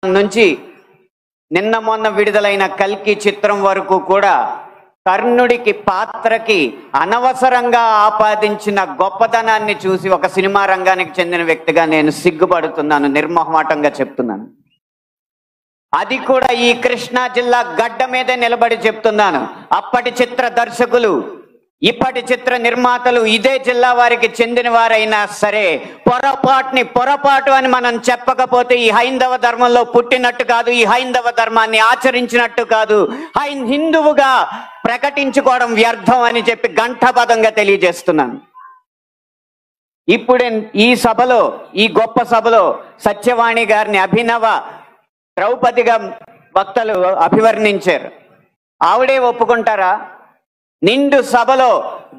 నుంచి నిన్న మొన్న విడుదలైన కల్కి చిత్రం వరకు కూడా కర్ణుడికి పాత్రకి అనవసరంగా ఆపాదించిన గొప్పతనాన్ని చూసి ఒక సినిమా రంగానికి చెందిన వ్యక్తిగా నేను సిగ్గుపడుతున్నాను, నిర్మోహమాటంగా చెప్తున్నాను. అది కూడా ఈ కృష్ణా జిల్లా గడ్డ మీదే నిలబడి చెప్తున్నాను. అప్పటి చిత్ర దర్శకులు, ఇప్పటి చిత్ర నిర్మాతలు ఇదే జిల్లా వారికి చెందిన వారైనా సరే పొరపాటు అని మనం చెప్పకపోతే ఈ హైందవ ధర్మంలో పుట్టినట్టు కాదు, ఈ హైందవ ధర్మాన్ని ఆచరించినట్టు కాదు, హిందువుగా ప్రకటించుకోవడం వ్యర్థం అని చెప్పి ఘంటాపదంగా తెలియజేస్తున్నాను. ఇప్పుడే ఈ సభలో, ఈ గొప్ప సభలో సత్యవాణి గారిని అభినవ ద్రౌపదిగా వక్తలు అభివర్ణించారు. ఆవిడే ఒప్పుకుంటారా? నిండు సభలో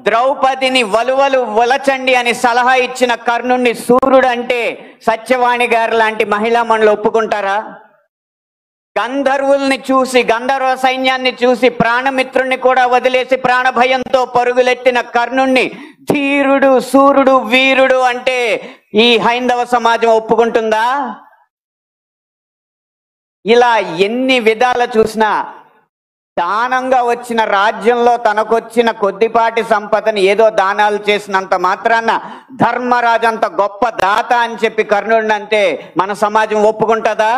ద్రౌపదిని వలువలు వలచండి అని సలహా ఇచ్చిన కర్ణుణ్ణి సూర్యుడు అంటే సత్యవాణి గారు లాంటి మహిళా మండలి ఒప్పుకుంటారా? గంధర్వుల్ని చూసి, గంధర్వ సైన్యాన్ని చూసి ప్రాణమిత్రుణ్ణి కూడా వదిలేసి ప్రాణభయంతో పరుగులెత్తిన కర్ణుణ్ణి ధీరుడు, సూర్యుడు, వీరుడు అంటే ఈ హైందవ సమాజం ఒప్పుకుంటుందా? ఇలా ఎన్ని విధాలు చూసినా దానంగా వచ్చిన రాజ్యంలో తనకొచ్చిన కొద్దిపాటి సంపదని ఏదో దానాలు చేసినంత మాత్రాన ధర్మరాజు అంత గొప్ప దాత అని చెప్పి కర్ణుడిని అంటే మన సమాజం ఒప్పుకుంటుందా?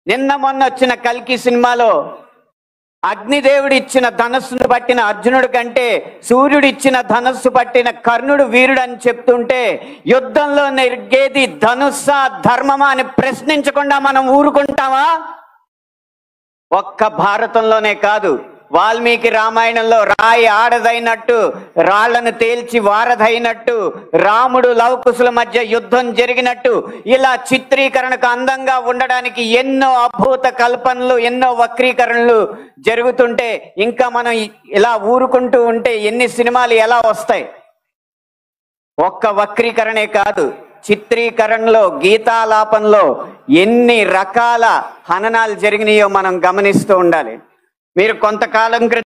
నిన్న మొన్న వచ్చిన కల్కి సినిమాలో అగ్నిదేవుడు ఇచ్చిన ధనస్సును పట్టిన అర్జునుడి కంటే సూర్యుడు ఇచ్చిన ధనస్సు పట్టిన కర్ణుడు వీరుడు అని చెప్తుంటే యుద్ధంలో నెగ్గేది ధనుస్సా ధర్మమా అని ప్రశ్నించకుండా మనం ఊరుకుంటామా? ఒక్క భారతంలోనే కాదు, వాల్మీకి రామాయణంలో రాయి ఆడదైనట్టు, రాళ్లను తేల్చి వారధైనట్టు, రాముడు లవకుశుల మధ్య యుద్ధం జరిగినట్టు, ఇలా చిత్రీకరణకు అందంగా ఉండడానికి ఎన్నో అద్భుత కల్పనలు, ఎన్నో వక్రీకరణలు జరుగుతుంటే ఇంకా మనం ఇలా ఊరుకుంటూ ఉంటే ఎన్ని సినిమాలు ఎలా వస్తాయి? ఒక్క వక్రీకరణే కాదు, చిత్రీకరణలో, గీతాలాపనలో ఎన్ని రకాల హననాలు జరిగినాయో మనం గమనిస్తూ ఉండాలి. మీరు కొంతకాలం క్రితం